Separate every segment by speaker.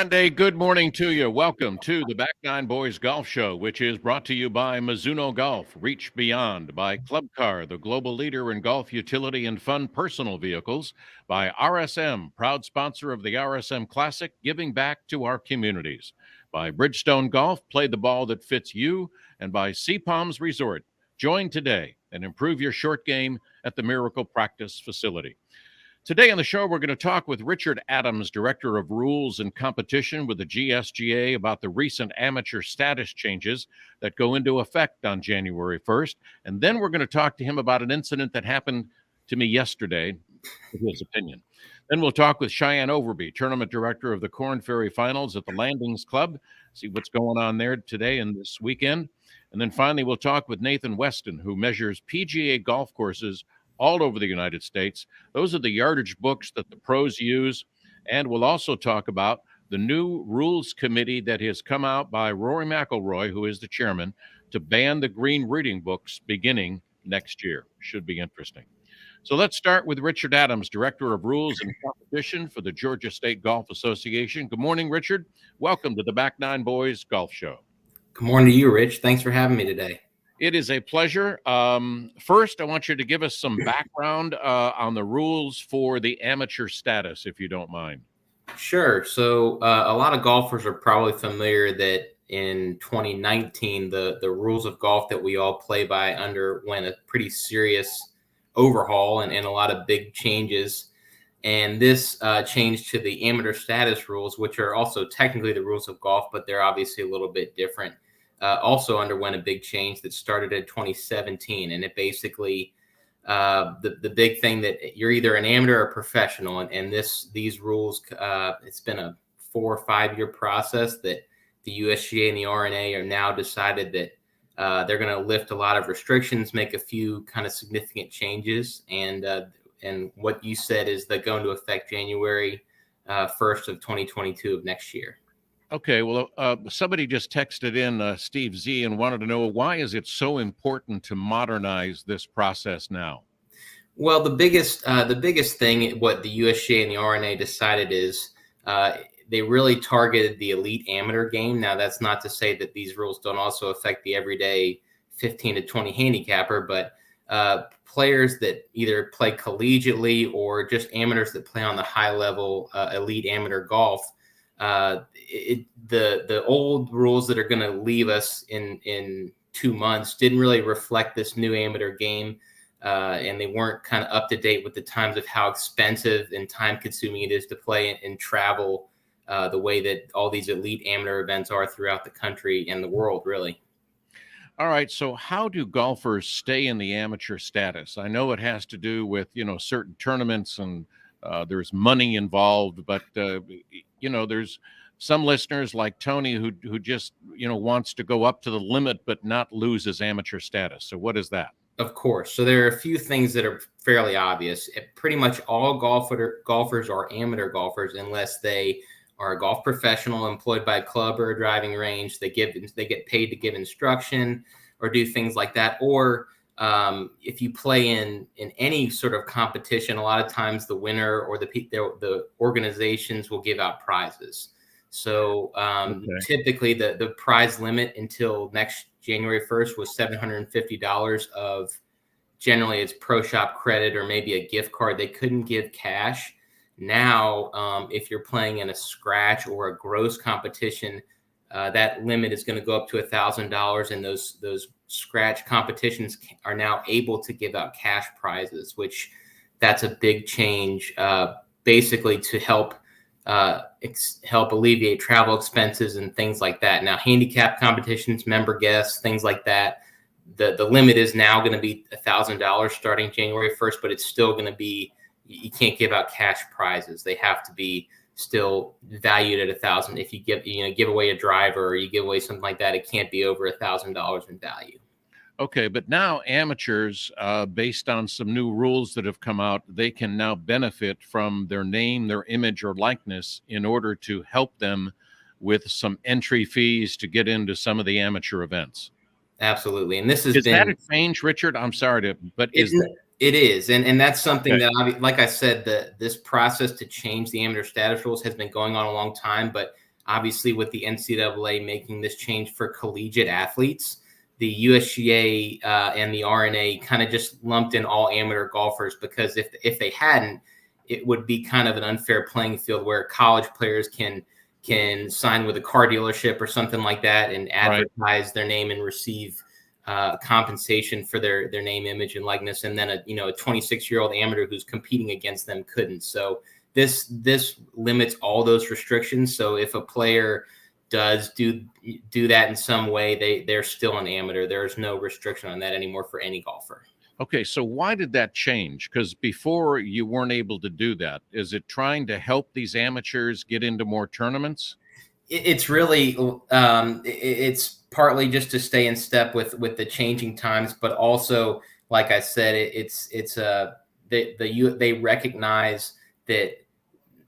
Speaker 1: Sunday, good morning to you. Welcome to the Back Nine Boys Golf Show, which is brought to you by Mizuno Golf, Reach Beyond, by Club Car, the global leader in golf utility and fun personal vehicles, by RSM, proud sponsor of the RSM Classic, giving back to our communities, by Bridgestone Golf, play the ball that fits you, and by Sea Palms Resort. Join today and improve your short game at the Miracle Practice Facility. Today on the show, we're going to talk with Richard Adams, Director of Rules and Competition with the GSGA, about the recent amateur status changes that go into effect on January 1st. And then we're going to talk to him about an incident that happened to me yesterday, in his opinion. Then we'll talk with Cheyenne Overby, Tournament Director of the Corn Ferry Finals at the Landings Club, see what's going on there today and this weekend. And then finally, we'll talk with Nathan Weston, who measures PGA golf courses all over the United States. Those are the yardage books that the pros use. And we'll also talk about the new rules committee that has come out by Rory McIlroy, who is the chairman, to ban the green reading books beginning next year. Should be interesting. So let's start with Richard Adams, Director of Rules and Competition for the Georgia State Golf Association. Good morning, Richard. Welcome to the Back Nine Boys Golf Show.
Speaker 2: Good morning to you, Rich. Thanks for having me today.
Speaker 1: It is a pleasure. First, I want you to give us some background on the rules for the amateur status, if you don't mind.
Speaker 2: Sure. So a lot of golfers are probably familiar that in 2019, the rules of golf that we all play by underwent a pretty serious overhaul and a lot of big changes. And this change to the amateur status rules, which are also technically the rules of golf, but they're obviously a little bit different. Also underwent a big change that started in 2017, and it basically the big thing that you're either an amateur or professional, and these rules it's been a 4 or 5 year process that the USGA and the R&A are now decided that they're going to lift a lot of restrictions, make a few kind of significant changes, and what you said is that going to affect January 1st of 2022 of next year.
Speaker 1: Okay, well, somebody just texted in, Steve Z, and wanted to know, why is it so important to modernize this process now?
Speaker 2: Well, the biggest thing, what the USGA and the R&A decided is they really targeted the elite amateur game. Now, that's not to say that these rules don't also affect the everyday 15 to 20 handicapper, but players that either play collegiately or just amateurs that play on the high level elite amateur golf. The old rules that are going to leave us in 2 months didn't really reflect this new amateur game, and they weren't kind of up to date with the times of how expensive and time consuming it is to play and travel the way that all these elite amateur events are throughout the country and the world, really.
Speaker 1: All right, so how do golfers stay in the amateur status? I know it has to do with, certain tournaments and there's money involved, but there's some listeners like Tony who just wants to go up to the limit but not lose his amateur status. So what is that?
Speaker 2: Of course. So there are a few things that are fairly obvious. Pretty much all golfers are amateur golfers unless they are a golf professional employed by a club or a driving range. They get paid to give instruction or do things like that. Or if you play in any sort of competition, a lot of times the winner or the organizations will give out prizes. So Typically the prize limit until next January 1st was $750 of, generally it's pro shop credit or maybe a gift card. They couldn't give cash. Now, if you're playing in a scratch or a gross competition, that limit is going to go up to $1,000, and those scratch competitions are now able to give out cash prizes, which that's a big change, basically to help alleviate travel expenses and things like that. Now, handicap competitions, member guests, things like that, the limit is now going to be $1,000 starting January 1st, but it's still going to be, you can't give out cash prizes. They have to be still valued at $1,000. If you give away a driver or you give away something like that, it can't be over $1,000 in value.
Speaker 1: Okay, but now amateurs, based on some new rules that have come out, they can now benefit from their name, their image, or likeness in order to help them with some entry fees to get into some of the amateur events.
Speaker 2: Absolutely, and this
Speaker 1: is that a change, Richard? I'm sorry but
Speaker 2: it is, and that's something that, like I said, this process to change the amateur status rules has been going on a long time. But obviously with the NCAA making this change for collegiate athletes, the USGA and the R&A kind of just lumped in all amateur golfers, because if they hadn't, it would be kind of an unfair playing field where college players can sign with a car dealership or something like that and advertise their name and receive compensation for their name, image, and likeness, and then a 26-year-old amateur who's competing against them couldn't. So this limits all those restrictions. So if a player does do that in some way, they're still an amateur. There's no restriction on that anymore for any golfer.
Speaker 1: Okay, so why did that change? Because before you weren't able to do that. Is it trying to help these amateurs get into more tournaments?
Speaker 2: It's really it's partly just to stay in step with the changing times, but also, like I said, they recognize that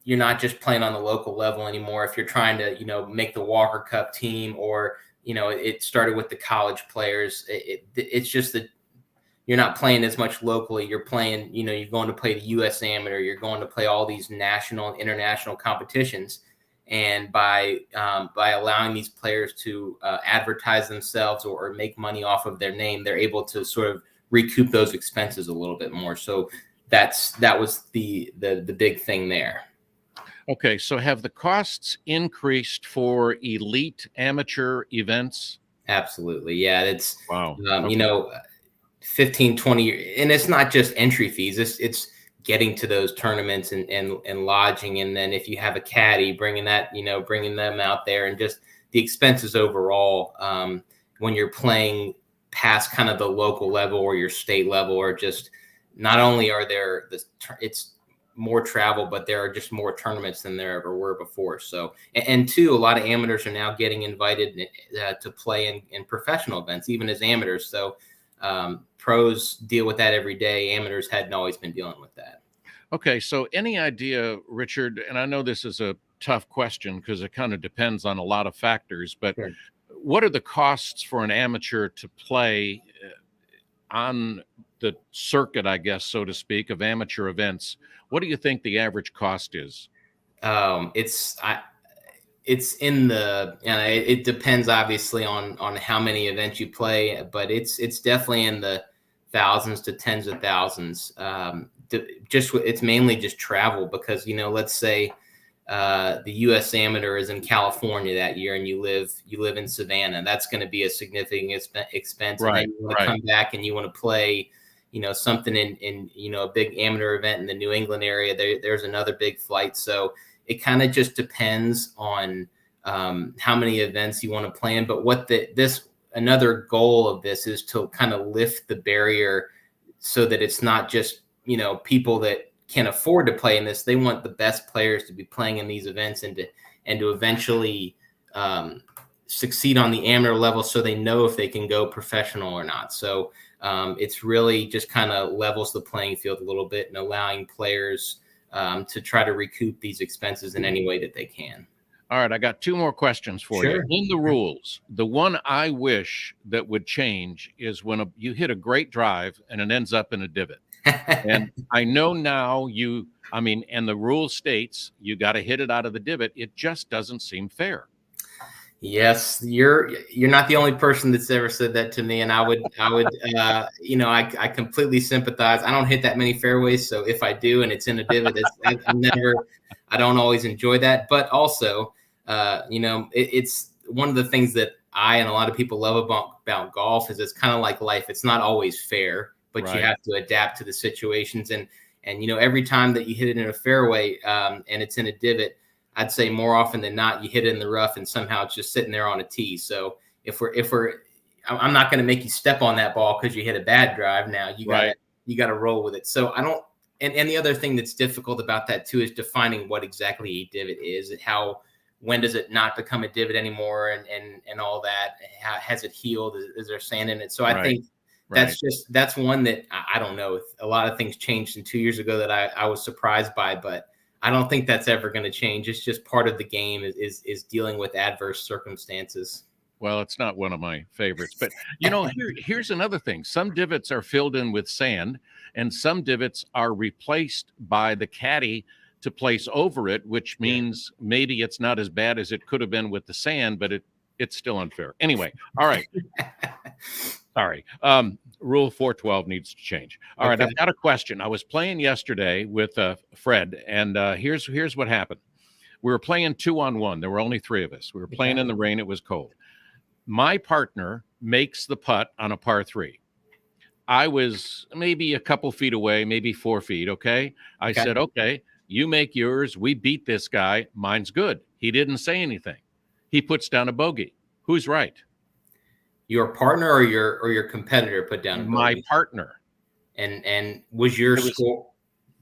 Speaker 2: you're not just playing on the local level anymore. If you're trying to make the Walker Cup team, or it started with the college players, it's just that you're not playing as much locally. You're playing, you're going to play the U.S. Amateur. You're going to play all these national and international competitions. And by allowing these players to advertise themselves or make money off of their name, they're able to sort of recoup those expenses a little bit more. So that was the big thing there.
Speaker 1: Okay, so have the costs increased for elite amateur events?
Speaker 2: Absolutely, yeah. It's
Speaker 1: wow.
Speaker 2: 15, 20, and it's not just entry fees. It's getting to those tournaments and lodging. And then if you have a caddy, bringing them out there, and just the expenses overall, when you're playing past kind of the local level or your state level, or just not only are there it's more travel, but there are just more tournaments than there ever were before. So, and two, a lot of amateurs are now getting invited to play in professional events, even as amateurs. So pros deal with that every day. Amateurs hadn't always been dealing with that.
Speaker 1: Okay, so any idea, Richard, and I know this is a tough question because it kind of depends on a lot of factors, but sure, what are the costs for an amateur to play on the circuit, I guess, so to speak, of amateur events? What do you think the average cost is?
Speaker 2: It's in the, it depends obviously on how many events you play, but it's definitely in the thousands to tens of thousands. It's mainly just travel, because let's say the U.S. Amateur is in California that year, and you live in Savannah. That's going to be a significant expense.
Speaker 1: Right,
Speaker 2: and then you want to come back and you want to play something in a big amateur event in the New England area. There's another big flight. So it kind of just depends on how many events you want to plan. But what another goal of this is to kind of lift the barrier, so that it's not just people that can afford to play in this. They want the best players to be playing in these events, and to eventually succeed on the amateur level, so they know if they can go professional or not. So it's really just kind of levels the playing field a little bit, and allowing players to try to recoup these expenses in any way that they can.
Speaker 1: All right, I got two more questions for you. In the rules, the one I wish that would change is when you hit a great drive and it ends up in a divot. And I know now and the rule states you got to hit it out of the divot. It just doesn't seem fair.
Speaker 2: Yes, you're not the only person that's ever said that to me, and I would I completely sympathize. I don't hit that many fairways, so if I do and it's in a divot, I don't always enjoy that. But also, it's one of the things that I and a lot of people love about golf is it's kind of like life. It's not always fair, but you have to adapt to the situations. And every time that you hit it in a fairway and it's in a divot, I'd say more often than not, you hit it in the rough and somehow it's just sitting there on a tee. So I'm not going to make you step on that ball because you hit a bad drive. Now you got to roll with it. So I don't. And the other thing that's difficult about that too is defining what exactly a divot is. When does it not become a divot anymore, and all that? Has it healed? Is there sand in it? So I think that's one that I don't know. A lot of things changed in 2 years ago that I was surprised by, but I don't think that's ever going to change. It's just part of the game is dealing with adverse circumstances.
Speaker 1: Well, it's not one of my favorites, but here's another thing. Some divots are filled in with sand, and some divots are replaced by the caddy to place over it, which
Speaker 2: Yeah.
Speaker 1: means maybe it's not as bad as it could have been with the sand, but it's still unfair. Anyway, all right. Sorry. Rule 412 needs to change. All right,
Speaker 2: Okay.
Speaker 1: I've got a question. I was playing yesterday with Fred, and here's what happened. We were playing 2-on-1. There were only three of us. We were playing
Speaker 2: Okay.
Speaker 1: in the rain. It was cold. My partner makes the putt on a par three. I was maybe a couple feet away, maybe 4 feet. Okay. I
Speaker 2: Okay.
Speaker 1: said, okay, you make yours. We beat this guy. Mine's good. He didn't say anything. He puts down a bogey. Who's right?
Speaker 2: Your partner or your competitor put down a
Speaker 1: My
Speaker 2: bogey,
Speaker 1: partner.
Speaker 2: and was your
Speaker 1: It was,
Speaker 2: score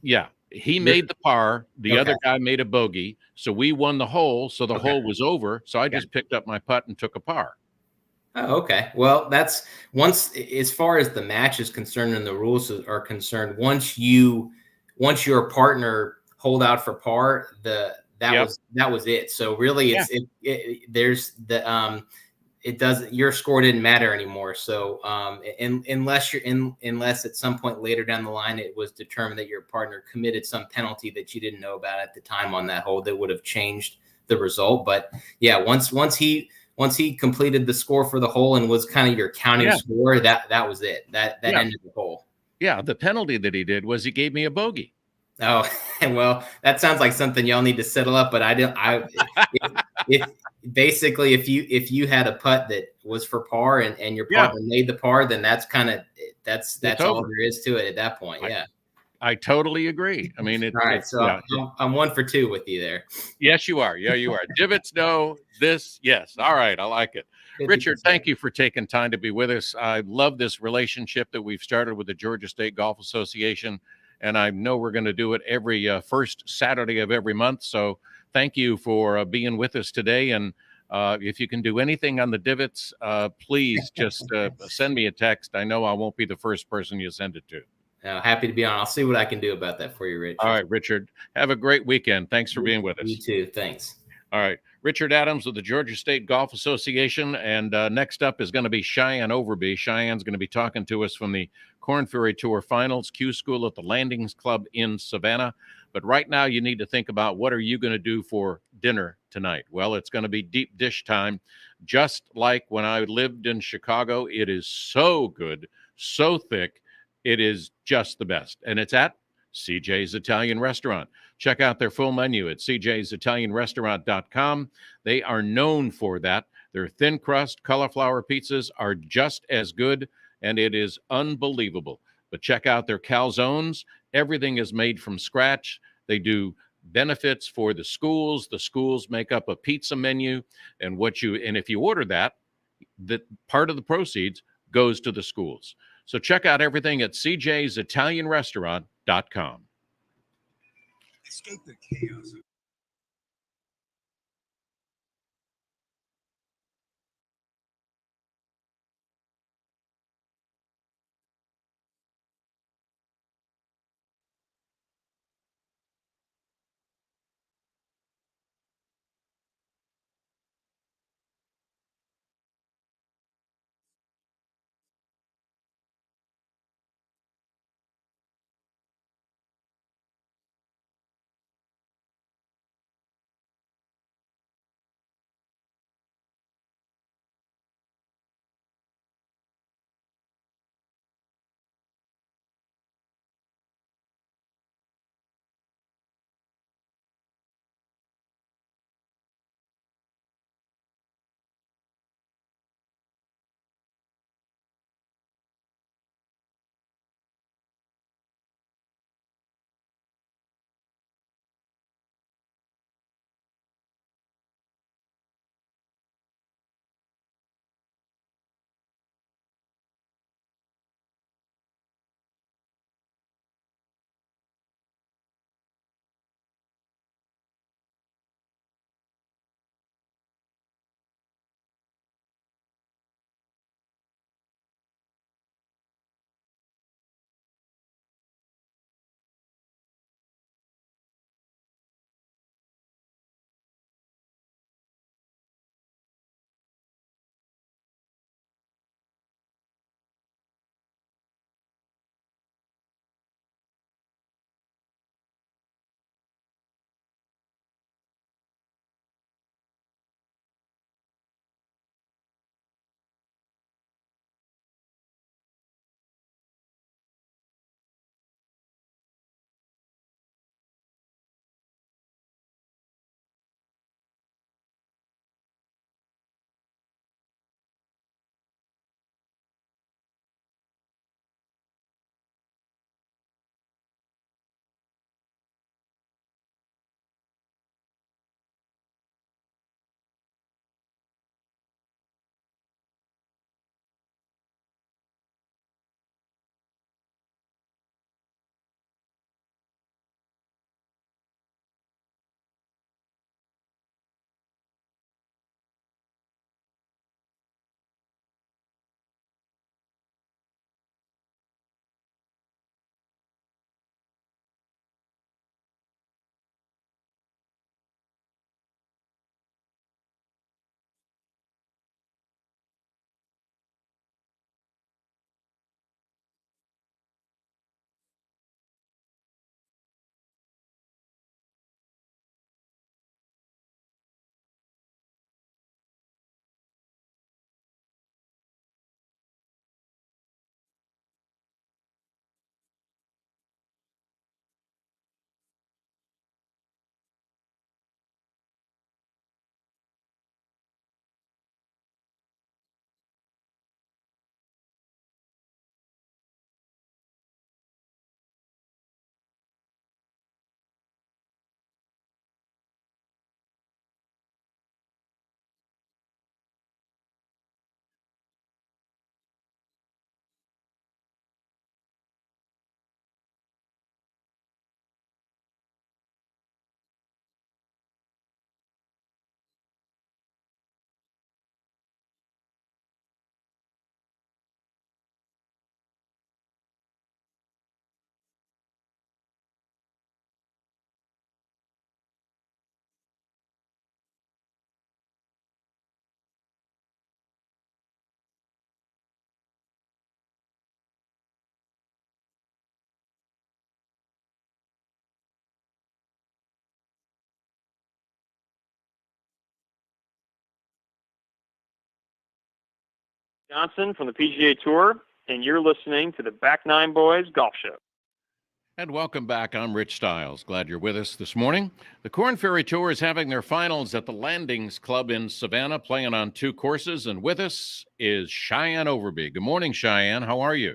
Speaker 1: yeah. He
Speaker 2: your
Speaker 1: made the par. The
Speaker 2: okay.
Speaker 1: other guy made a bogey. So we won the hole. So the
Speaker 2: Okay.
Speaker 1: hole was over. So I
Speaker 2: Okay.
Speaker 1: just picked up my putt and took a par.
Speaker 2: Oh, okay. Well, that's as far as the match is concerned and the rules are concerned, once your partner hold out for par,
Speaker 1: Yep.
Speaker 2: that was it. So really
Speaker 1: Yeah.
Speaker 2: there's the it doesn't your score didn't matter anymore. So unless at some point later down the line it was determined that your partner committed some penalty that you didn't know about at the time on that hole, that would have changed the result. But yeah, once he completed the score for the hole and was kind of your counting
Speaker 1: Yeah.
Speaker 2: score, that was it. That
Speaker 1: Yeah.
Speaker 2: ended the hole.
Speaker 1: Yeah. The penalty that he did was he gave me a bogey.
Speaker 2: Oh, well, that sounds like something y'all need to settle up. But I don't. If basically if you had a putt that was for par and your
Speaker 1: Yeah.
Speaker 2: partner made the par, then that's
Speaker 1: It's
Speaker 2: all
Speaker 1: over.
Speaker 2: there is to it at that point.
Speaker 1: I,
Speaker 2: Yeah.
Speaker 1: I totally agree. I mean,
Speaker 2: All right.
Speaker 1: it's
Speaker 2: So
Speaker 1: yeah.
Speaker 2: I'm 1 for 2 with you there.
Speaker 1: Yes, you are. Yeah, you are. Divots, no. This, yes. All right. I like it. Richard,
Speaker 2: 50%.
Speaker 1: thank you for taking time to be with us. I love this relationship that we've started with the Georgia State Golf Association, and I know we're going to do it every first Saturday of every month. So thank you for being with us today. And if you can do anything on the divots, please just send me a text. I know I won't be the first person you send it to.
Speaker 2: Happy to be on. I'll see what I can do about that for you,
Speaker 1: All
Speaker 2: Richard.
Speaker 1: right, Richard. Have a great weekend. Thanks for being with
Speaker 2: You
Speaker 1: us.
Speaker 2: too. Thanks.
Speaker 1: All right. Richard Adams with the Georgia State Golf Association. And next up is going to be Cheyenne Overby. Cheyenne's going to be talking to us from the Corn Ferry Tour Finals, Q School at the Landings Club in Savannah. But right now, you need to think about, what are you going to do for dinner tonight? Well, it's going to be deep dish time. Just like when I lived in Chicago, it is so good, so thick. It is just the best. And it's at CJ's Italian Restaurant. Check out their full menu at cjsitalianrestaurant.com. They are known for that. Their thin crust cauliflower pizzas are just as good, and it is unbelievable. But check out their calzones. Everything is made from scratch. They do benefits for the schools. The schools make up a pizza menu, and if you order that part of the proceeds goes to the schools. So check out everything at cjsitalianrestaurant.com.
Speaker 3: Escape the chaos.
Speaker 4: Johnson from the PGA Tour, and you're listening to the Back Nine Boys Golf Show.
Speaker 1: And welcome back. I'm Rich Stiles. Glad you're with us this morning. The Korn Ferry Tour is having their finals at the Landings Club in Savannah, playing on 2 courses. And with us is Cheyenne Overby. Good morning, Cheyenne. How are you?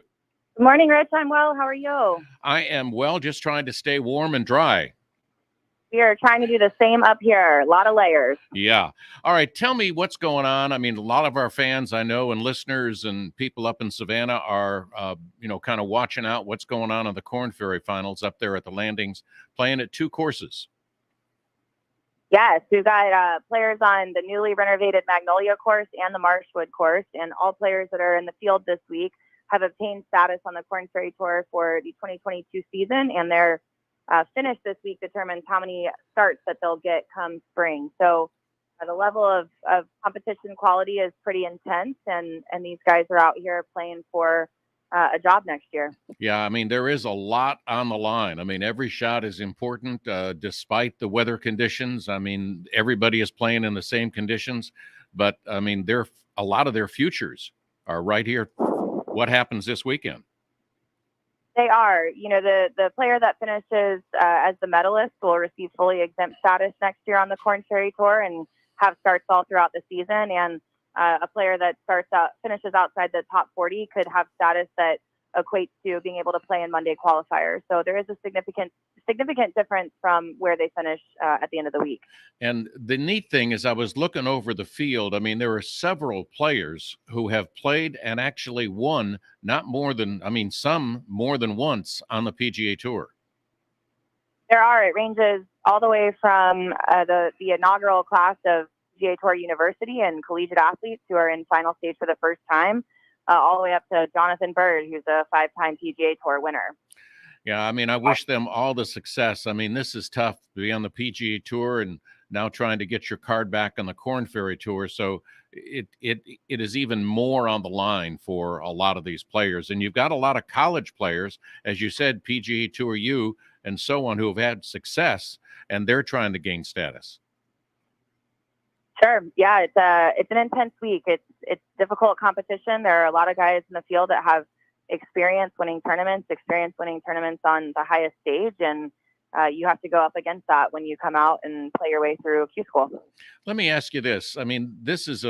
Speaker 5: Good morning, Rich. I'm well. How are you?
Speaker 1: I am well, just trying to stay warm and dry.
Speaker 5: We are trying to do the same up here. A lot of layers.
Speaker 1: Yeah. All right. Tell me what's going on. I mean, a lot of our fans I know and listeners and people up in Savannah are, kind of watching out what's going on in the Korn Ferry finals up there at the Landings, playing at 2 courses.
Speaker 5: Yes, we've got players on the newly renovated Magnolia course and the Marshwood course, and all players that are in the field this week have obtained status on the Korn Ferry Tour for the 2022 season, and their finish this week determines how many starts that they'll get come spring. So the level of competition quality is pretty intense, and these guys are out here playing for a job next year.
Speaker 1: Yeah, I mean, there is a lot on the line. I mean, every shot is important despite the weather conditions. I mean, everybody is playing in the same conditions, but I mean, a lot of their futures are right here. What happens this weekend?
Speaker 5: They are. The player that finishes as the medalist will receive fully exempt status next year on the Korn Ferry Tour and have starts all throughout the season. And a player that finishes outside the top 40 could have status that equates to being able to play in Monday qualifiers. So there is a significant difference from where they finish at the end of the week.
Speaker 1: And the neat thing is I was looking over the field. I mean, there are several players who have played and actually won some more than once on the PGA Tour.
Speaker 5: There are. It ranges all the way from the inaugural class of PGA Tour University and collegiate athletes who are in final stage for the first time, all the way up to Jonathan Bird, who's a 5-time PGA Tour winner.
Speaker 1: Yeah, I mean, I wish them all the success. I mean, this is tough to be on the PGA Tour and now trying to get your card back on the Korn Ferry Tour. So it is even more on the line for a lot of these players. And you've got a lot of college players, as you said, PGA Tour U and so on, who have had success, and they're trying to gain status.
Speaker 5: Sure. Yeah, it's an intense week. It's difficult competition. There are a lot of guys in the field that have experience winning tournaments on the highest stage, and you have to go up against that when you come out and play your way through Q School.
Speaker 1: Let me ask you this. I mean, this is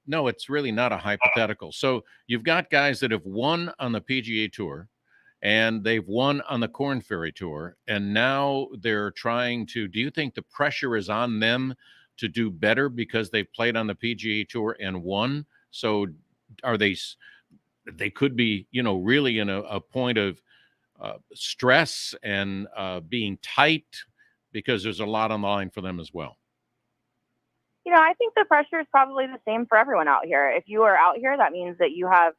Speaker 1: no, it's really not a hypothetical. So you've got guys that have won on the PGA Tour and they've won on the Korn Ferry Tour, and now they're trying to, do you think the pressure is on them to do better because they've played on the PGA Tour and won? So are they could be, really in a point of stress and being tight because there's a lot on the line for them as well.
Speaker 5: I think the pressure is probably the same for everyone out here. If you are out here, that means that you have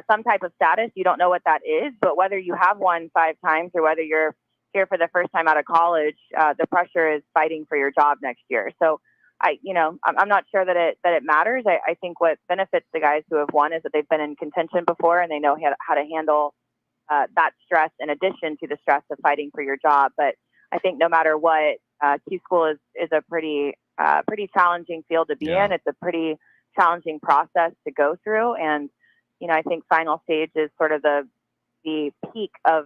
Speaker 5: some type of status. You don't know what that is, but whether you have won 5 times or whether you're here for the first time out of college, the pressure is fighting for your job next year. So I'm not sure that it matters. I think what benefits the guys who have won is that they've been in contention before and they know how to handle that stress in addition to the stress of fighting for your job. But I think no matter what, Q School is a pretty challenging field to be in. It's a pretty challenging process to go through. And, I think final stage is sort of the peak of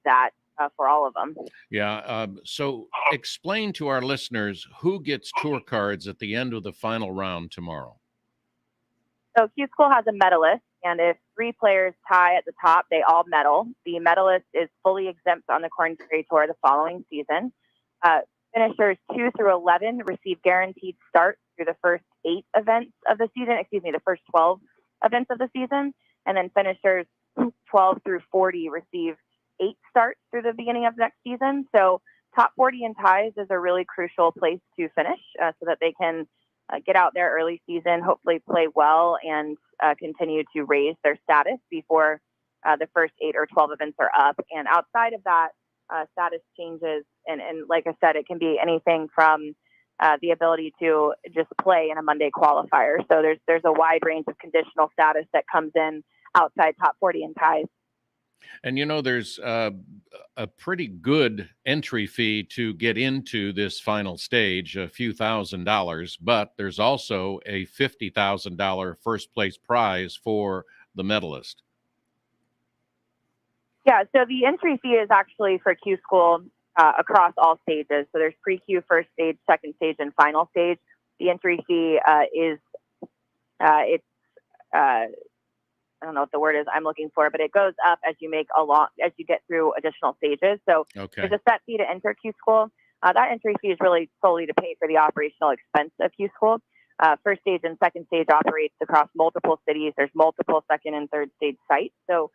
Speaker 5: that. For all of them.
Speaker 1: Yeah. So explain to our listeners who gets tour cards at the end of the final round tomorrow.
Speaker 5: So Q School has a medalist, and if 3 players tie at the top, they all medal. The medalist is fully exempt on the Korn Ferry Tour the following season. Finishers 2 through 11 receive guaranteed starts through the first 8 events of the season. The first 12 events of the season, and then finishers 12 through 40 receive 8 starts through the beginning of next season. So top 40 and ties is a really crucial place to finish so that they can get out there early season, hopefully play well and continue to raise their status before the first 8 or 12 events are up. And outside of that, status changes. And like I said, it can be anything from the ability to just play in a Monday qualifier. So there's a wide range of conditional status that comes in outside top 40 and ties.
Speaker 1: And there's a pretty good entry fee to get into this final stage, a few $1,000s, but there's also a $50,000 first place prize for the medalist.
Speaker 5: Yeah, so the entry fee is actually for Q School across all stages. So there's pre-Q, first stage, second stage, and final stage. The entry fee is it's I don't know what the word is I'm looking for, but it goes up as you as you get through additional stages. So
Speaker 1: Okay.
Speaker 5: there's a set fee to enter Q School. That entry fee is really solely to pay for the operational expense of Q School. First stage and second stage operates across multiple cities. There's multiple second and third stage sites. So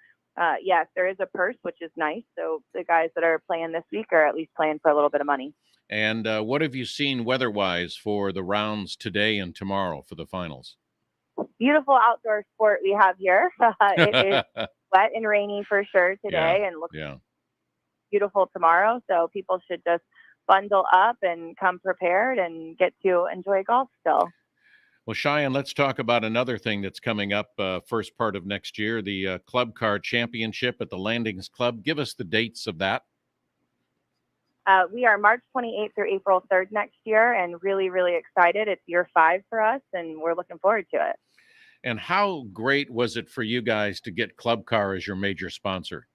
Speaker 5: yes, there is a purse, which is nice. So the guys that are playing this week are at least playing for a little bit of money.
Speaker 1: And what have you seen weather-wise for the rounds today and tomorrow for the finals?
Speaker 5: Beautiful outdoor sport we have here. It is wet and rainy for sure today, and looks
Speaker 1: Yeah.
Speaker 5: beautiful tomorrow. So people should just bundle up and come prepared and get to enjoy golf still.
Speaker 1: Well, Cheyenne, let's talk about another thing that's coming up first part of next year, the Club Car Championship at the Landings Club. Give us the dates of that.
Speaker 5: We are March 28th through April 3rd next year, and really, really excited. It's year 5 for us, and we're looking forward to it.
Speaker 1: And how great was it for you guys to get Club Car as your major sponsor?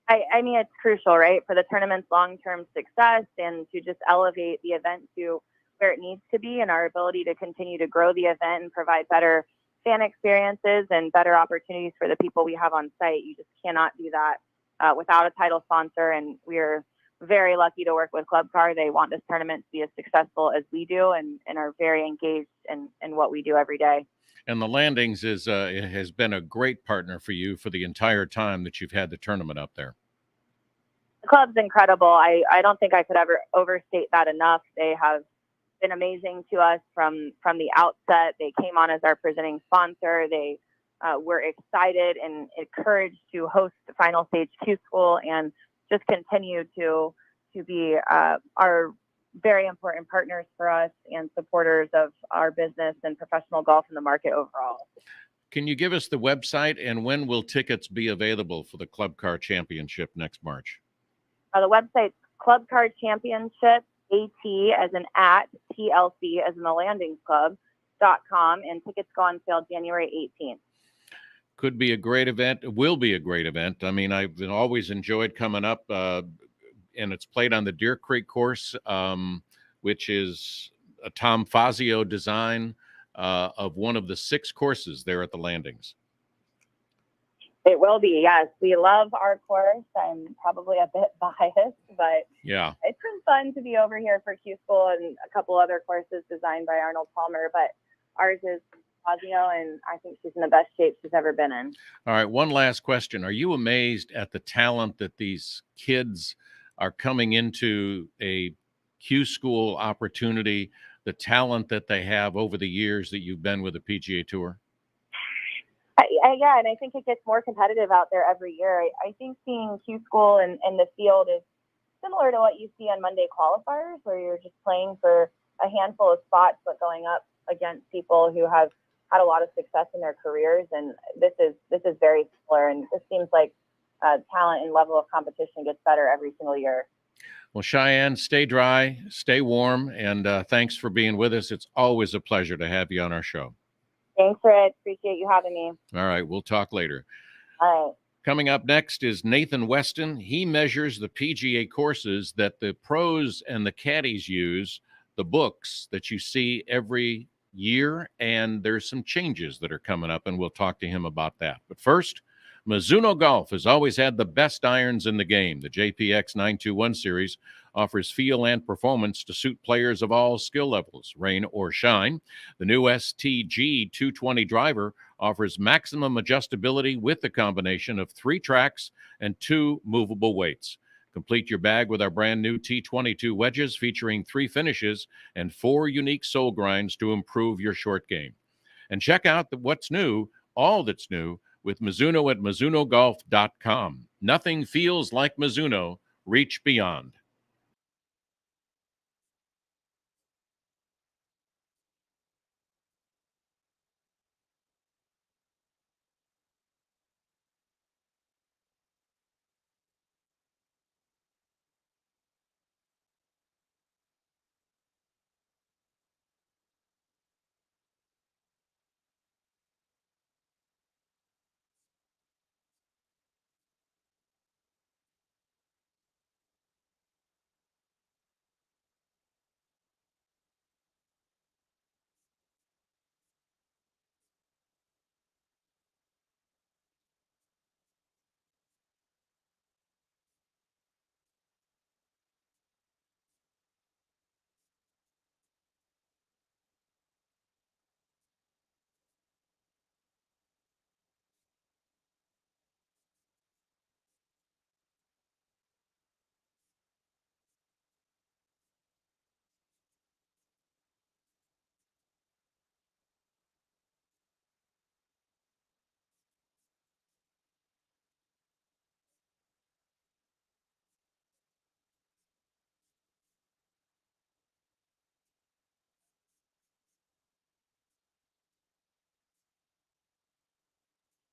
Speaker 5: I mean, it's crucial, right, for the tournament's long-term success and to just elevate the event to where it needs to be, and our ability to continue to grow the event and provide better fan experiences and better opportunities for the people we have on site. You just cannot do that without a title sponsor, and we're very lucky to work with Club Car. They want this tournament to be as successful as we do, and are very engaged in what we do every day.
Speaker 1: And the Landings has been a great partner for you for the entire time that you've had the tournament up there.
Speaker 5: The club's incredible. I don't think I could ever overstate that enough. They have been amazing to us from the outset. They came on as our presenting sponsor. They were excited and encouraged to host the final stage Q School and just continue to be our very important partners for us and supporters of our business and professional golf in the market overall.
Speaker 1: Can you give us the website, and when will tickets be available for the Club Car Championship next March?
Speaker 5: The website's Club Car Championship, AT as in at, TLC as in the Landings Club.com, and tickets go on sale January 18th.
Speaker 1: Could be a great event. It will be a great event. I mean, I've always enjoyed coming up, and it's played on the Deer Creek course, which is a Tom Fazio design of one of the 6 courses there at the Landings.
Speaker 5: It will be, yes. We love our course. I'm probably a bit biased, but
Speaker 1: yeah,
Speaker 5: it's been fun to be over here for Q School and a couple other courses designed by Arnold Palmer, but ours is Fazio, and I think she's in the best shape she's ever been in.
Speaker 1: All right, one last question. Are you amazed at the talent that these kids are coming into a Q School opportunity, the talent that they have over the years that you've been with the PGA Tour?
Speaker 5: Yeah, and I think it gets more competitive out there every year. I think seeing Q School and the field is similar to what you see on Monday qualifiers, where you're just playing for a handful of spots, but going up against people who have had a lot of success in their careers. And this is very similar, and this seems like talent and level of competition gets better every single year.
Speaker 1: Well, Cheyenne, stay dry, stay warm, and thanks for being with us. It's always a pleasure to have you on our show.
Speaker 5: Thanks, Rich. Appreciate you having me.
Speaker 1: All right, we'll talk later.
Speaker 5: All right.
Speaker 1: Coming up next is Nathan Weston. He measures the PGA courses that the pros and the caddies use, the books that you see every year, and there's some changes that are coming up, and we'll talk to him about that. But first, Mizuno Golf has always had the best irons in the game. The JPX 921 series offers feel and performance to suit players of all skill levels, rain or shine. The new STG 220 driver offers maximum adjustability with the combination of 3 tracks and 2 movable weights. Complete your bag with our brand new T22 wedges featuring 3 finishes and 4 unique sole grinds to improve your short game. And check out what's new, all that's new, with Mizuno at MizunoGolf.com. Nothing feels like Mizuno. Reach beyond.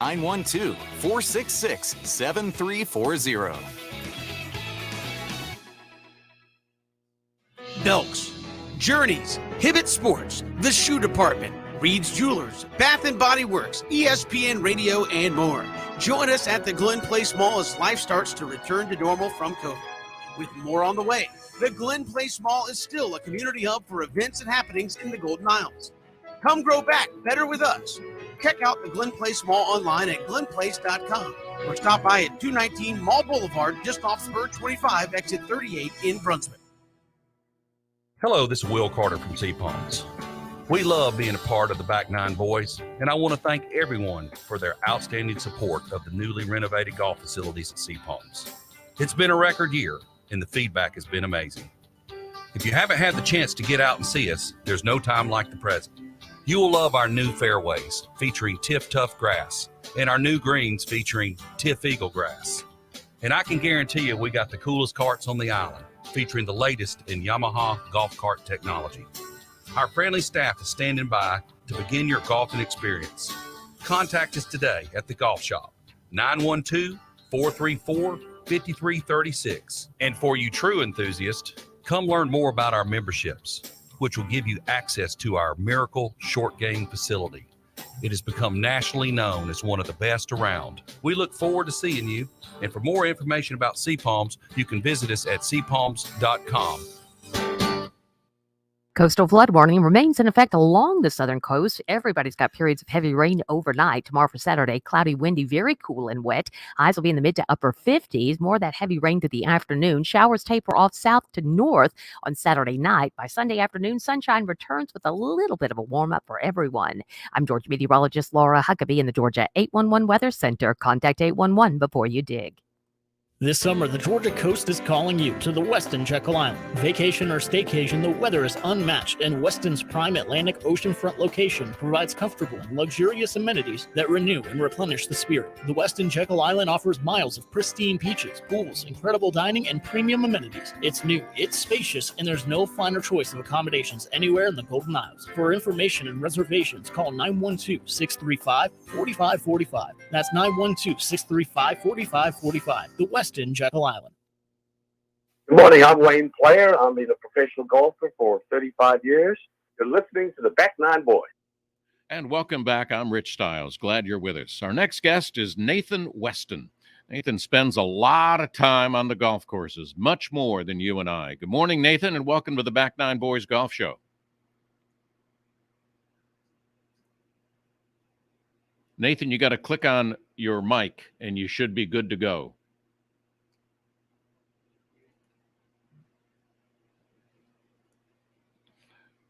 Speaker 6: 912-466-7340.
Speaker 7: Belks, Journeys, Hibbett Sports, The Shoe Department, Reed's Jewelers, Bath & Body Works, ESPN Radio, and more. Join us at the Glen Place Mall as life starts to return to normal from COVID. With more on the way, the Glen Place Mall is still a community hub for events and happenings in the Golden Isles. Come grow back better with us. Check out the Glen Place Mall online at glenplace.com or stop by at 219 Mall Boulevard just off Spur 25, exit 38 in Brunswick.
Speaker 8: Hello, this is Will Carter from Sea Palms. We love being a part of the Back Nine Boys, and I want to thank everyone for their outstanding support of the newly renovated golf facilities at Sea Palms. It's been a record year, and the feedback has been amazing. If you haven't had the chance to get out and see us, there's no time like the present. You will love our new fairways featuring Tiff Tough grass and our new greens featuring Tiff Eagle grass. And I can guarantee you we got the coolest carts on the island, featuring the latest in Yamaha golf cart technology. Our friendly staff is standing by to begin your golfing experience. Contact us today at the golf shop, 912-434-5336. And for you true enthusiasts, come learn more about our memberships, which will give you access to our Miracle Short Game facility. It has become nationally known as one of the best around. We look forward to seeing you. And for more information about Sea Palms, you can visit us at seapalms.com.
Speaker 9: Coastal flood warning remains in effect along the southern coast. Everybody's got periods of heavy rain overnight. Tomorrow for Saturday, cloudy, windy, very cool and wet. Highs will be in the mid to upper 50s. More of that heavy rain to the afternoon. Showers taper off south to north on Saturday night. By Sunday afternoon, sunshine returns with a little bit of a warm up for everyone. I'm Georgia meteorologist Laura Huckabee in the Georgia 811 Weather Center. Contact 811 before you dig.
Speaker 10: This summer, the Georgia coast is calling you to the Westin Jekyll Island. Vacation or staycation, the weather is unmatched, and Westin's prime Atlantic oceanfront location provides comfortable and luxurious amenities that renew and replenish the spirit. The Westin Jekyll Island offers miles of pristine beaches, pools, incredible dining, and premium amenities. It's new, it's spacious, and there's no finer choice of accommodations anywhere in the Golden Isles. For information and reservations, call 912-635-4545. That's 912-635-4545. The Westin Jekyll Island.
Speaker 11: Good morning, I'm Wayne Player. I've been a professional golfer for 35 years. You're listening to the Back Nine Boys.
Speaker 1: And welcome back. I'm Rich Stiles. Glad you're with us. Our next guest is Nathan Weston. Nathan spends a lot of time on the golf courses, much more than you and I. Good morning, Nathan, and welcome to the Back Nine Boys Golf Show. Nathan, you got to click on your mic, and you should be good to go.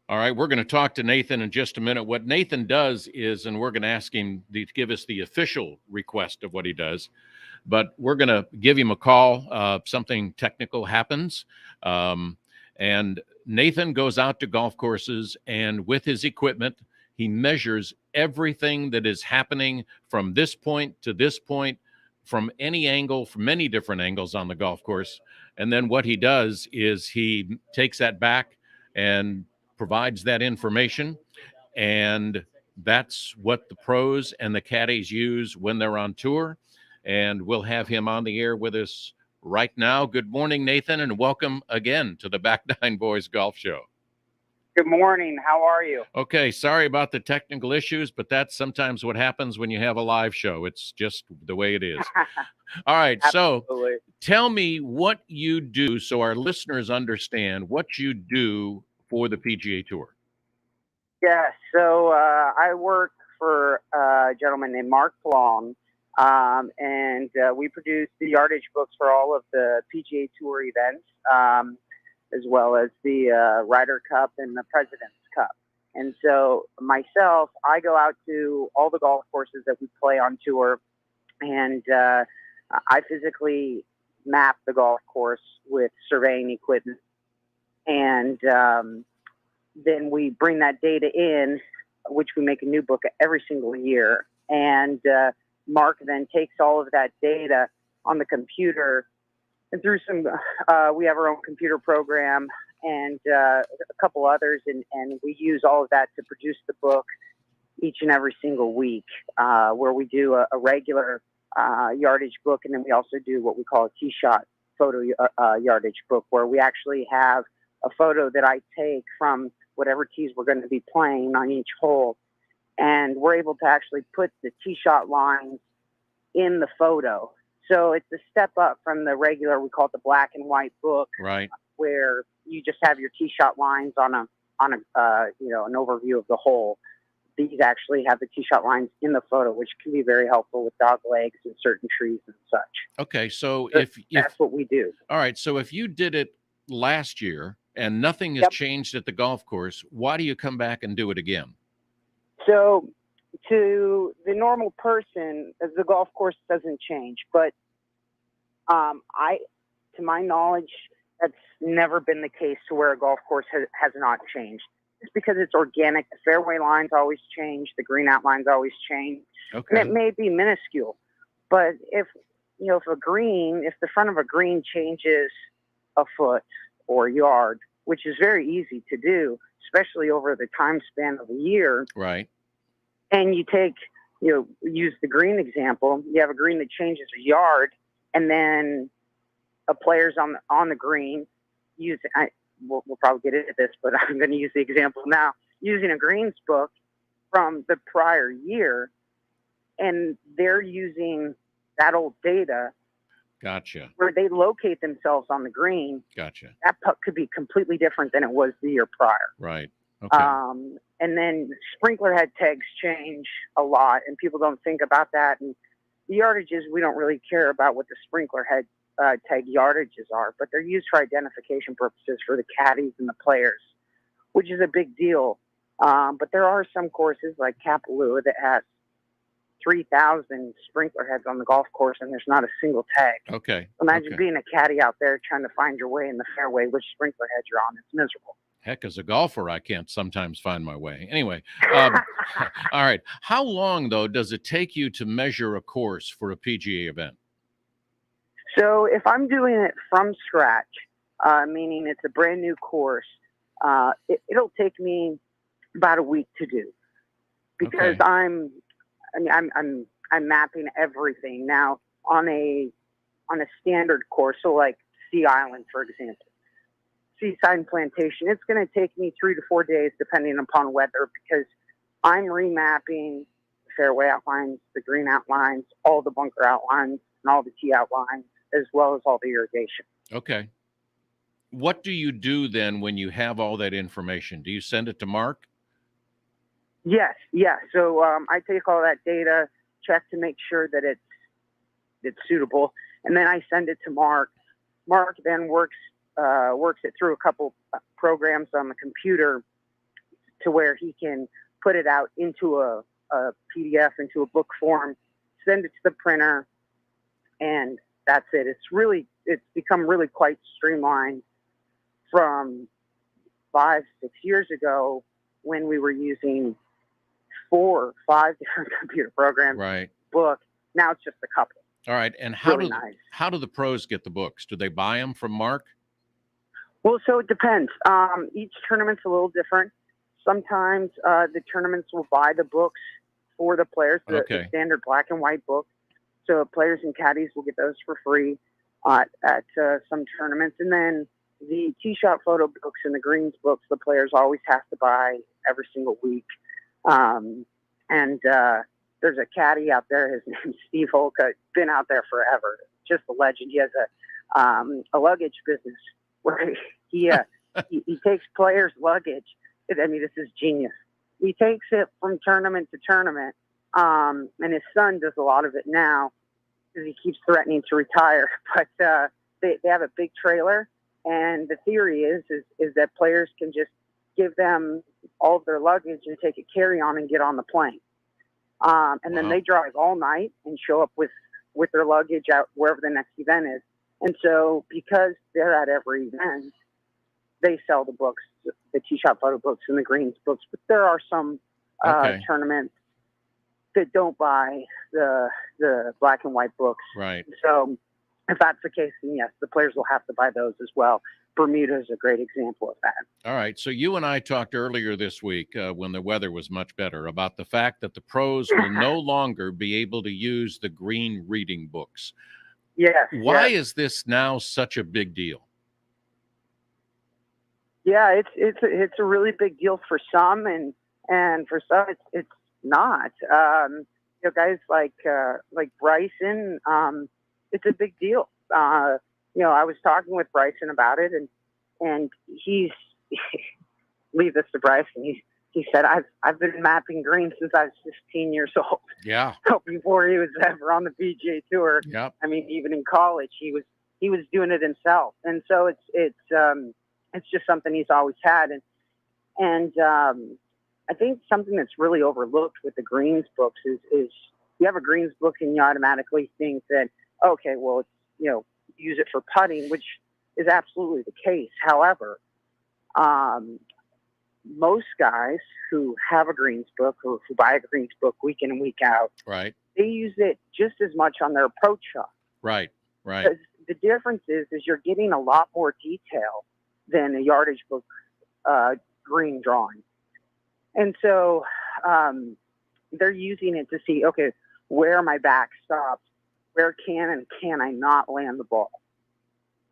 Speaker 1: All right, we're going to talk to Nathan in just a minute. What Nathan does is, and we're going to ask him to give us the official request of what he does, but we're going to give him a call. Something technical happens, and Nathan goes out to golf courses, and with his equipment, he measures everything that is happening from this point to this point, from any angle, from many different angles on the golf course. And then what he does is he takes that back and provides that information, and that's what the pros and the caddies use when they're on tour. And we'll have him on the air with us right now. Good morning, Nathan, and welcome again to the Back Nine Boys Golf Show.
Speaker 12: Good morning. How are you?
Speaker 1: Okay, sorry about the technical issues, but that's sometimes what happens when you have a live show. It's just the way it is. All right, so tell me what you do so our listeners understand what you do for the PGA Tour.
Speaker 12: Yeah, so I work for a gentleman named Mark Plong, and we produce the yardage books for all of the PGA Tour events, as well as the Ryder Cup and the President's Cup. And so myself, I go out to all the golf courses that we play on tour, and I physically map the golf course with surveying equipment. And then we bring that data in, which we make a new book every single year. And Mark then takes all of that data on the computer, and through some, we have our own computer program and a couple others, and we use all of that to produce the book. each and every single week, where we do a regular yardage book, and then we also do what we call a tee shot photo yardage book, where we actually have a photo that I take from whatever tees we're going to be playing on each hole, and we're able to actually put the tee shot lines in the photo. So it's a step up from the regular, we call it the black and white book,
Speaker 1: Right.
Speaker 12: where you just have your tee shot lines on a you know, an overview of the hole. These actually have the tee shot lines in the photo, which can be very helpful with dog legs and certain trees and such.
Speaker 1: Okay. So
Speaker 12: That's
Speaker 1: if
Speaker 12: That's what we do.
Speaker 1: all right, so if you did it last year and nothing has
Speaker 12: Yep.
Speaker 1: changed at the golf course, why do you come back and do it again?
Speaker 12: So to the normal person, the golf course doesn't change, but to my knowledge, that's never been the case to where a golf course has not changed. It's because it's organic. The fairway lines always change. The green outlines always change.
Speaker 1: Okay.
Speaker 12: And it may be minuscule, but if the front of a green changes a foot or yard, which is very easy to do, especially over the time span of a year,
Speaker 1: Right.
Speaker 12: and you use the green example, you have a green that changes a yard, and then a player's on the green, we'll probably get into this, but I'm going to use the example now, using a greens book from the prior year, and they're using that old data
Speaker 1: Gotcha.
Speaker 12: where they locate themselves on the green.
Speaker 1: Gotcha.
Speaker 12: That putt could be completely different than it was the year prior.
Speaker 1: Right. Okay.
Speaker 12: And then sprinkler head tags change a lot, and people don't think about that. And the yardages, we don't really care about what the sprinkler head tag yardages are, but they're used for identification purposes for the caddies and the players, which is a big deal. But there are some courses like Kapalua that has 3,000 sprinkler heads on the golf course, and there's not a single tag.
Speaker 1: Okay.
Speaker 12: Imagine
Speaker 1: Okay.
Speaker 12: being a caddy out there trying to find your way in the fairway, which sprinkler head you're on. It's miserable.
Speaker 1: Heck, as a golfer, I can't sometimes find my way. Anyway, all right. How long, though, does it take you to measure a course for a PGA event?
Speaker 12: So if I'm doing it from scratch, meaning it's a brand new course, it'll take me about a week to do, because
Speaker 1: Okay.
Speaker 12: I'm mapping everything now on a standard course. So like Sea Island, for example, Seaside Plantation, it's going to take me 3 to 4 days depending upon weather, because I'm remapping the fairway outlines, the green outlines, all the bunker outlines, and all the tee outlines, as well as all the irrigation.
Speaker 1: Okay. What do you do then when you have all that information? Do you send it to Mark?
Speaker 12: Yes, yeah. So I take all that data, check to make sure that it's suitable, and then I send it to Mark. Mark then works it through a couple programs on the computer to where he can put it out into a PDF, into a book form, send it to the printer, and that's it. It's become really quite streamlined from 5-6 years ago when we were using 4 or 5 different computer programs.
Speaker 1: Right.
Speaker 12: Book. Now it's just a couple.
Speaker 1: All right. And how
Speaker 12: Really
Speaker 1: do
Speaker 12: nice.
Speaker 1: how do the pros get the books? Do they buy them from Mark?
Speaker 12: Well, so it depends. Each tournament's a little different. Sometimes the tournaments will buy the books for the players, the
Speaker 1: Okay.
Speaker 12: standard black and white book. So players and caddies will get those for free at some tournaments. And then the tee shot photo books and the greens books, the players always have to buy every single week. And there's a caddy out there. His name's Steve Holka. Been out there forever. Just a legend. He has a luggage business where he takes players' luggage. I mean, this is genius. He takes it from tournament to tournament, and his son does a lot of it now because he keeps threatening to retire. But they have a big trailer, and the theory is that players can just give them all of their luggage and take a carry-on and get on the plane. And then
Speaker 1: Wow.
Speaker 12: they drive all night and show up with their luggage out wherever the next event is. And so because they're at every event, they sell the books, the tee shot photo books and the greens books. But there are some
Speaker 1: Okay.
Speaker 12: tournaments that don't buy the black and white books.
Speaker 1: Right.
Speaker 12: So if that's the case, then yes, the players will have to buy those as well. Bermuda is a great example of that.
Speaker 1: All right. So you and I talked earlier this week when the weather was much better about the fact that the pros will no longer be able to use the green reading books.
Speaker 12: Yes.
Speaker 1: Why
Speaker 12: yes.
Speaker 1: is this now such a big deal?
Speaker 12: Yeah, it's a really big deal for some, and for some it's not. Guys like Bryson, it's a big deal. I was talking with Bryson about it, and he's leave this to Bryson. He said, I've been mapping green since I was 15 years old.
Speaker 1: Yeah.
Speaker 12: So before he was ever on the PGA Tour.
Speaker 1: Yep.
Speaker 12: I mean, even in college, he was doing it himself, and so it's just something he's always had, and I think something that's really overlooked with the greens books is you have a greens book and you automatically think that, okay, well, it's, use it for putting, which is absolutely the case. However, most guys who have a greens book or who buy a greens book week in and week out,
Speaker 1: right,
Speaker 12: they use it just as much on their approach shot.
Speaker 1: Right.
Speaker 12: Because the difference is you're getting a lot more detail than a yardage book green drawing. And so they're using it to see, okay, where are my backstops? Where can and can I not land the ball?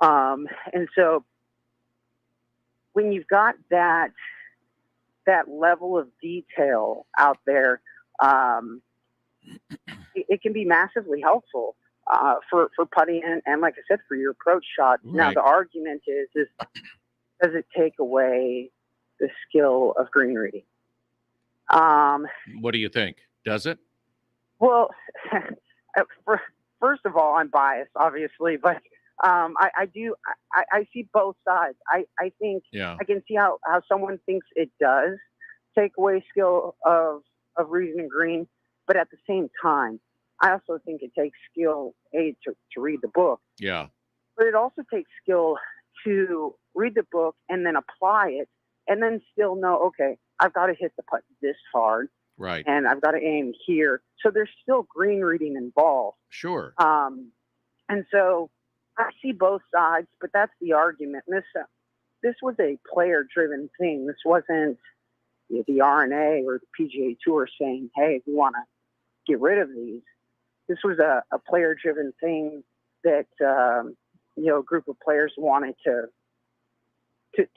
Speaker 12: And so when you've got that level of detail out there, it can be massively helpful for putting and like I said, for your approach shot.
Speaker 1: Right.
Speaker 12: Now, the argument is does it take away the skill of green reading?
Speaker 1: What do you think? Does it?
Speaker 12: Well, first of all, I'm biased, obviously, but I see both sides. I think I can see how someone thinks it does take away skill of reading green, but at the same time, I also think it takes skill to read the book.
Speaker 1: Yeah.
Speaker 12: But it also takes skill to read the book and then apply it, and then still know, okay, I've got to hit the putt this hard.
Speaker 1: Right.
Speaker 12: And I've got to aim here. So there's still green reading involved.
Speaker 1: Sure.
Speaker 12: And so I see both sides, but that's the argument. And this was a player-driven thing. This wasn't the R&A or the PGA Tour saying, hey, we want to get rid of these. This was a player-driven thing that, a group of players wanted to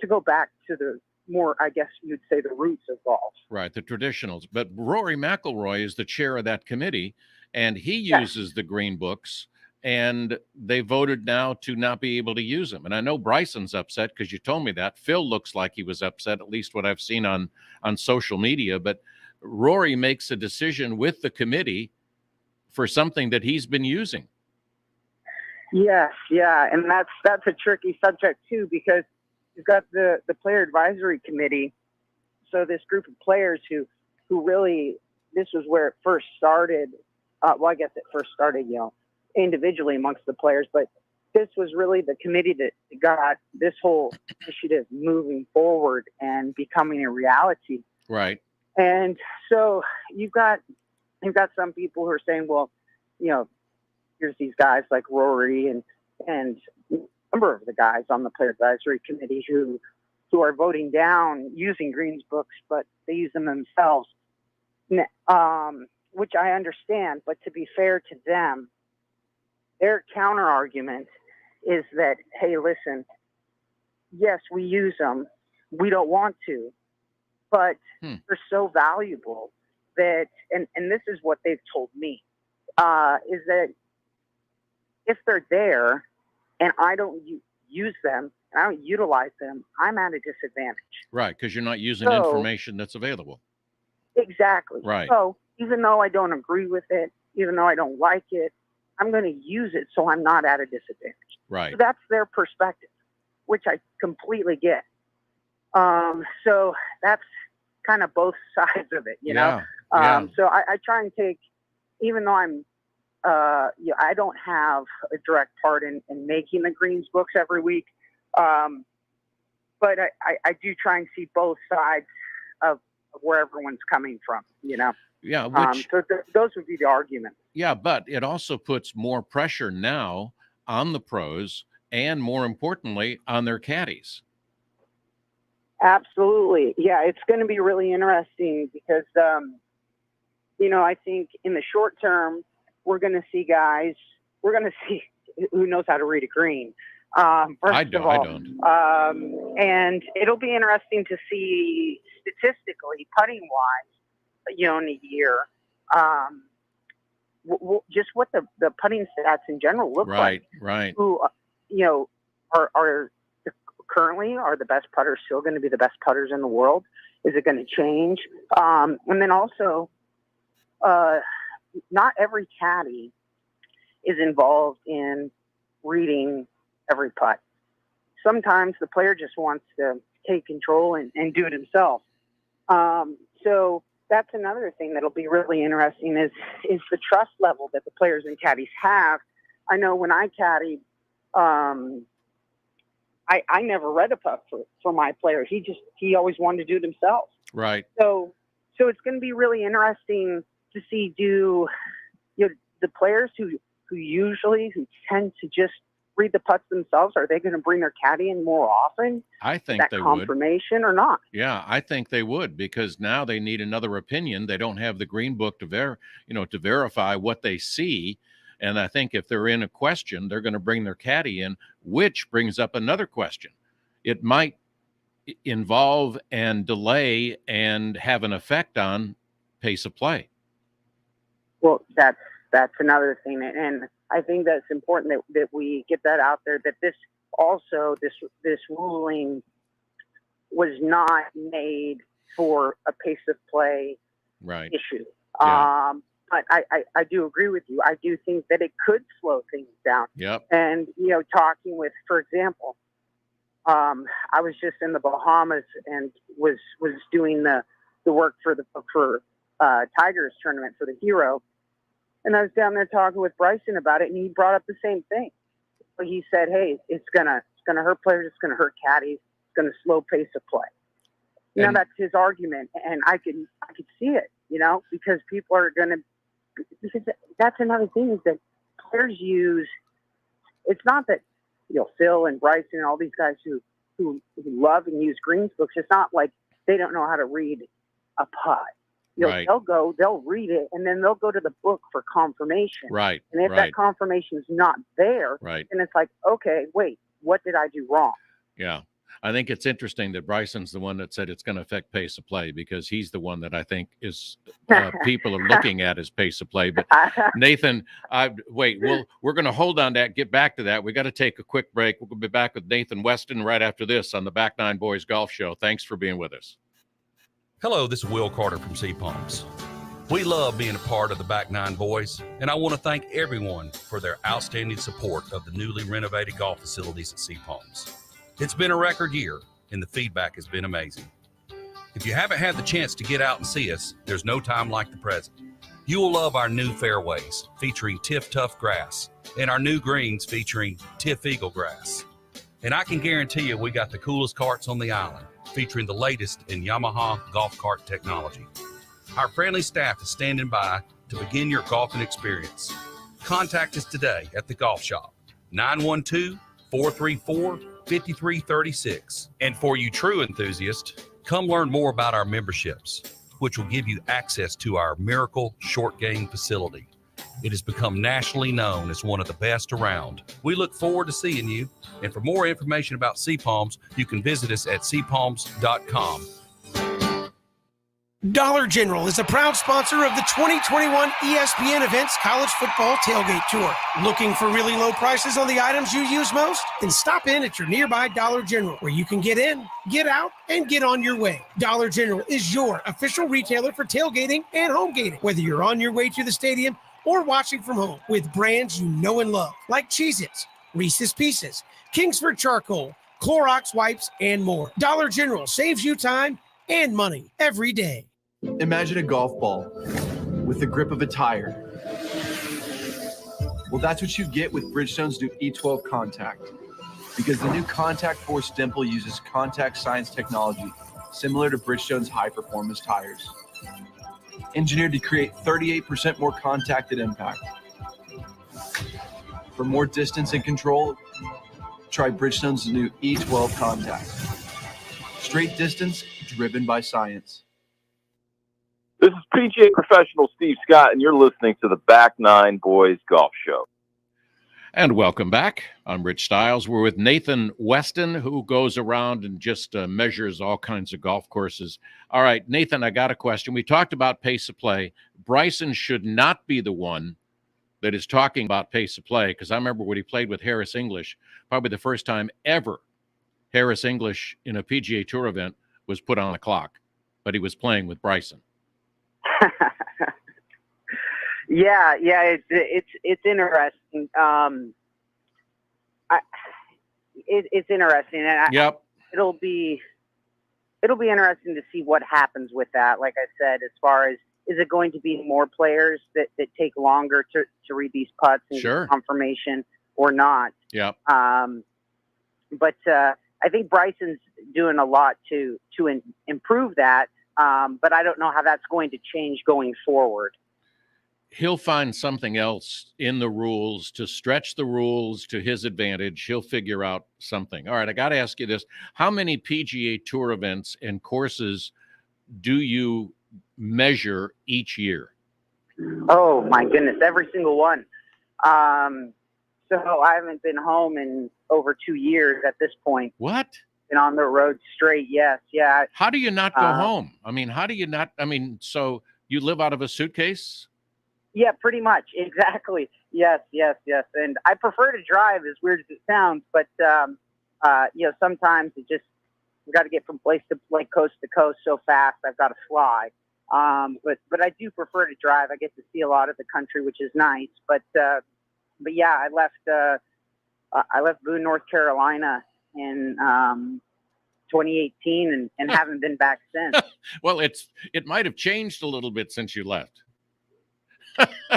Speaker 12: go back to the more, I guess you'd say, the roots of golf.
Speaker 1: Right, the traditionals. But Rory McIlroy is the chair of that committee, and he uses the green books, and they voted now to not be able to use them. And I know Bryson's upset because you told me that. Phil looks like he was upset, at least what I've seen on social media. But Rory makes a decision with the committee for something that he's been using.
Speaker 12: Yes, yeah, and that's a tricky subject too, because you've got the player advisory committee. So this group of players who really, this was where it first started. Well, I guess it first started, individually amongst the players, but this was really the committee that got this whole initiative moving forward and becoming a reality.
Speaker 1: Right.
Speaker 12: And so you've got some people who are saying, well, here's these guys like Rory and a number of the guys on the player advisory committee who are voting down using greens books, but they use them themselves, which I understand. But to be fair to them, their counter argument is that, hey, listen, yes, we use them. We don't want to, but they're so valuable that, and this is what they've told me, is that if they're there and I don't use them and I don't utilize them, I'm at a disadvantage.
Speaker 1: Right, because you're not using information that's available.
Speaker 12: Exactly.
Speaker 1: Right.
Speaker 12: So even though I don't agree with it, even though I don't like it, I'm going to use it so I'm not at a disadvantage.
Speaker 1: Right.
Speaker 12: So that's their perspective, which I completely get. So that's kind of both sides of it, you know? So I try and take, even though I'm, I don't have a direct part in making the greens books every week, but I do try and see both sides of where everyone's coming from,
Speaker 1: Yeah.
Speaker 12: So those would be the arguments.
Speaker 1: Yeah, but it also puts more pressure now on the pros and, more importantly, on their caddies.
Speaker 12: Absolutely. Yeah, it's going to be really interesting because, I think in the short term, we're going to see guys, who knows how to read a green.
Speaker 1: I don't.
Speaker 12: And it'll be interesting to see statistically, putting wise, in a year, just what the putting stats in general look like.
Speaker 1: Right.
Speaker 12: Who, are currently are the best putters still going to be the best putters in the world? Is it going to change? And then also, not every caddy is involved in reading every putt. Sometimes the player just wants to take control and do it himself. So that's another thing that'll be really interesting is the trust level that the players and caddies have. I know when I caddied, I never read a putt for my player. He always wanted to do it himself.
Speaker 1: Right.
Speaker 12: So it's going to be really interesting to see the players who tend to just read the putts themselves, are they going to bring their caddy in more often?
Speaker 1: I think
Speaker 12: that
Speaker 1: they
Speaker 12: confirmation
Speaker 1: would.
Speaker 12: Or not?
Speaker 1: Yeah, I think they would, because now they need another opinion. They don't have the green book to verify what they see. And I think if they're in a question, they're going to bring their caddy in, which brings up another question. It might involve and delay and have an effect on pace of play.
Speaker 12: Well, that's another thing, and I think that's important that we get that out there. That this ruling was not made for a pace of play issue.
Speaker 1: Yeah.
Speaker 12: But I do agree with you. I do think that it could slow things down.
Speaker 1: Yep.
Speaker 12: And talking with, for example, I was just in the Bahamas and was doing the work for Tigers tournament for the Hero. And I was down there talking with Bryson about it, and he brought up the same thing. But he said, "Hey, it's gonna hurt players. It's gonna hurt caddies. It's gonna slow pace of play." That's his argument, and I could see it. Because people are gonna. Because that's another thing is that players use. It's not that Phil and Bryson and all these guys who love and use greens books. It's not like they don't know how to read a putt. They'll read it, and then they'll go to the book for confirmation.
Speaker 1: Right.
Speaker 12: And if that confirmation is not there, then it's like, okay, wait, what did I do wrong?
Speaker 1: Yeah. I think it's interesting that Bryson's the one that said it's going to affect pace of play, because he's the one that I think is people are looking at as pace of play. But Nathan, we're going to hold on that, get back to that. We got to take a quick break. We'll be back with Nathan Weston right after this on the Back Nine Boys Golf Show. Thanks for being with us.
Speaker 8: Hello, this is Will Carter from Sea Palms. We love being a part of the Back Nine Boys, and I want to thank everyone for their outstanding support of the newly renovated golf facilities at Sea Palms. It's been a record year, and the feedback has been amazing. If you haven't had the chance to get out and see us, there's no time like the present. You will love our new fairways featuring Tiff Tough grass and our new greens featuring Tiff Eagle grass. And I can guarantee you we got the coolest carts on the island, featuring the latest in Yamaha golf cart technology. Our friendly staff is standing by to begin your golfing experience. Contact us today at the golf shop, 912-434-5336. And for you true enthusiasts, come learn more about our memberships, which will give you access to our Miracle Short Game facility. It has become nationally known as one of the best around. We look forward to seeing you. And for more information about Sea Palms, you can visit us at seapalms.com.
Speaker 7: Dollar General is a proud sponsor of the 2021 ESPN Events College Football Tailgate Tour. Looking for really low prices on the items you use most? Then stop in at your nearby Dollar General, where you can get in, get out, and get on your way. Dollar General is your official retailer for tailgating and home gating, whether you're on your way to the stadium or watching from home, with brands you know and love, like Cheez-Its, Reese's Pieces, Kingsford Charcoal, Clorox Wipes, and more. Dollar General saves you time and money every day.
Speaker 6: Imagine a golf ball with the grip of a tire. Well, that's what you get with Bridgestone's new E12 Contact, because the new Contact Force dimple uses contact science technology similar to Bridgestone's high-performance tires, engineered to create 38% more contact at impact. For more distance and control, try Bridgestone's new E12 Contact. Straight distance driven by science.
Speaker 13: This is PGA professional Steve Scott, and you're listening to the Back Nine Boys Golf Show.
Speaker 1: And welcome back. I'm Rich Stiles. We're with Nathan Weston, who goes around and just measures all kinds of golf courses. All right, Nathan, I got a question. We talked about pace of play. Bryson should not be the one that is talking about pace of play, because I remember when he played with Harris English, probably the first time ever Harris English in a PGA Tour event was put on a clock, but he was playing with Bryson.
Speaker 12: Yeah, it's interesting. It's interesting, and
Speaker 1: yep,
Speaker 12: it'll be interesting to see what happens with that. Like I said, as far as, is it going to be more players that take longer to read these putts and get confirmation or not?
Speaker 1: Yep.
Speaker 12: But I think Bryson's doing a lot to improve that. But I don't know how that's going to change going forward.
Speaker 1: He'll find something else in the rules to stretch the rules to his advantage. He'll figure out something. All right, I got to ask you this. How many PGA Tour events and courses do you measure each year?
Speaker 12: Oh, my goodness, every single one. So I haven't been home in over 2 years at this point.
Speaker 1: What?
Speaker 12: Been on the road straight, yes. Yeah.
Speaker 1: How do you not go home? I mean, how do you not? I mean, so you live out of a suitcase?
Speaker 12: Yeah, pretty much. Exactly. Yes. And I prefer to drive, as weird as it sounds, but, sometimes we got to get from place to like coast to coast so fast. I've got to fly. But I do prefer to drive. I get to see a lot of the country, which is nice. But yeah, I left Boone, North Carolina in 2018 and haven't been back since.
Speaker 1: Well, it might have changed a little bit since you left.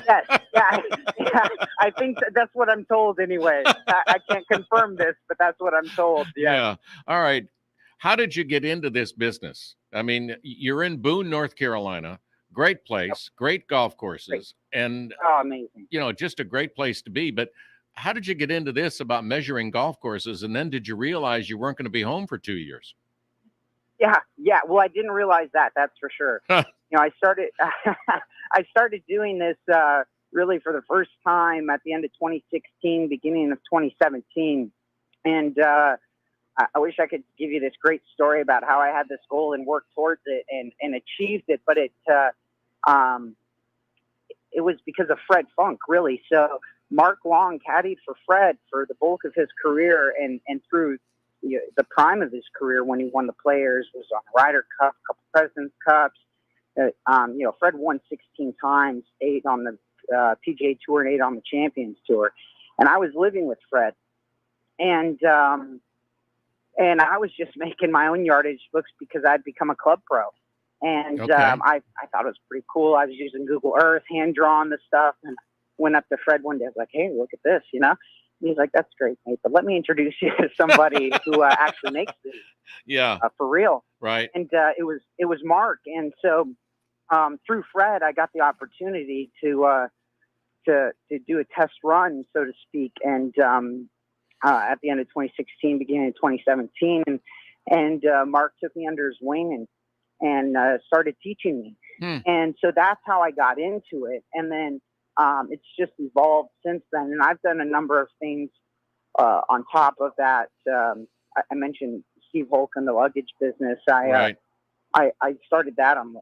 Speaker 12: Yes, yeah, I think that's what I'm told anyway. I can't confirm this, but that's what I'm told.
Speaker 1: Yeah. All right. How did you get into this business? I mean, you're in Boone, North Carolina. Great place, great golf courses, and
Speaker 12: amazing.
Speaker 1: Just a great place to be. But how did you get into this about measuring golf courses? And then did you realize you weren't going to be home for 2 years?
Speaker 12: Yeah. Well, I didn't realize that. That's for sure. I started doing this really for the first time at the end of 2016, beginning of 2017. And I wish I could give you this great story about how I had this goal and worked towards it and achieved it. But it was because of Fred Funk, really. So Mark Long caddied for Fred for the bulk of his career and through the prime of his career when he won the Players, was on the Ryder Cup, a couple President's Cups. Fred won 16 times, 8 on the PGA Tour and 8 on the Champions Tour. And I was living with Fred. And I was just making my own yardage books because I'd become a club pro. And I thought it was pretty cool. I was using Google Earth, hand-drawn the stuff, and went up to Fred one day. I was like, hey, look at this, And he's like, that's great, mate, but let me introduce you to somebody who actually makes this.
Speaker 1: Yeah.
Speaker 12: For real.
Speaker 1: Right.
Speaker 12: And it was Mark. And so through Fred, I got the opportunity to do a test run, so to speak. And at the end of 2016, beginning of 2017, and Mark took me under his wing and started teaching me. And so that's how I got into it. And then it's just evolved since then. And I've done a number of things on top of that. I mentioned Steve Holcomb, the luggage business. I started that on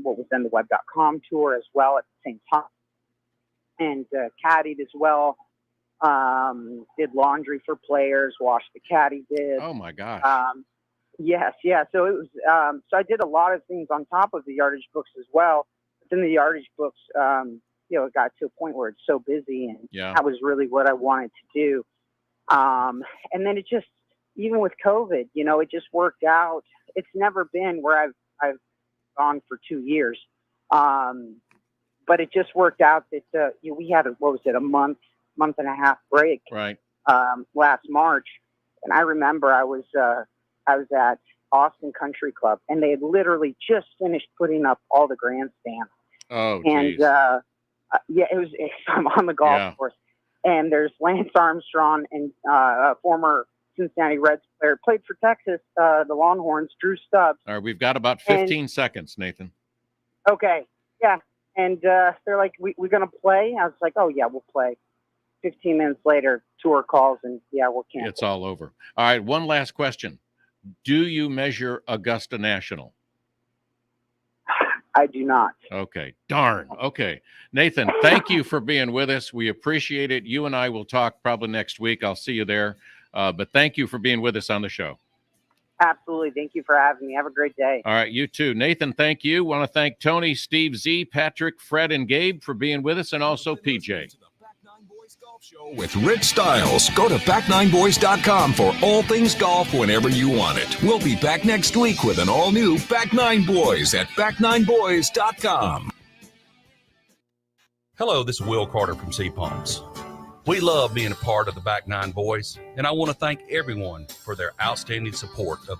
Speaker 12: what was then the web.com tour as well at the same time. And caddied as well. Did laundry for players, washed the caddy bib.
Speaker 1: Oh my gosh.
Speaker 12: Yes. So it was, so I did a lot of things on top of the yardage books as well. But then the yardage books, it got to a point where it's so busy, and that was really what I wanted to do. And then it just, even with COVID, it just worked out. It's never been where I've gone for 2 years. But it just worked out that, we had a month and a half break,
Speaker 1: right?
Speaker 12: Last March. And I remember I was at Austin Country Club, and they had literally just finished putting up all the grandstands.
Speaker 1: Oh,
Speaker 12: and, it was, I'm on the golf course, And there's Lance Armstrong and a former Cincinnati Reds player, played for Texas, the Longhorns, Drew Stubbs.
Speaker 1: All right, we've got about 15 seconds, Nathan.
Speaker 12: Okay, yeah. And they're like, we're going to play? I was like, oh, yeah, we'll play. 15 minutes later, tour calls, and yeah, we're canceled.
Speaker 1: It's all over. All right, one last question. Do you measure Augusta National?
Speaker 12: I do not.
Speaker 1: Okay, darn. Okay. Nathan, thank you for being with us. We appreciate it. You and I will talk probably next week. I'll see you there. But thank you for being with us on the show.
Speaker 12: Absolutely. Thank you for having me. Have a great day.
Speaker 1: All right, you too. Nathan, thank you. Want to thank Tony, Steve Z, Patrick, Fred, and Gabe for being with us, and also PJ.
Speaker 14: With Rich Stiles. Go to back9boys.com for all things golf whenever you want it. We'll be back next week with an all-new Back Nine Boys at back9boys.com.
Speaker 8: Hello, this is Will Carter from Sea Palms. We love being a part of the Back Nine Boys, and I want to thank everyone for their outstanding support of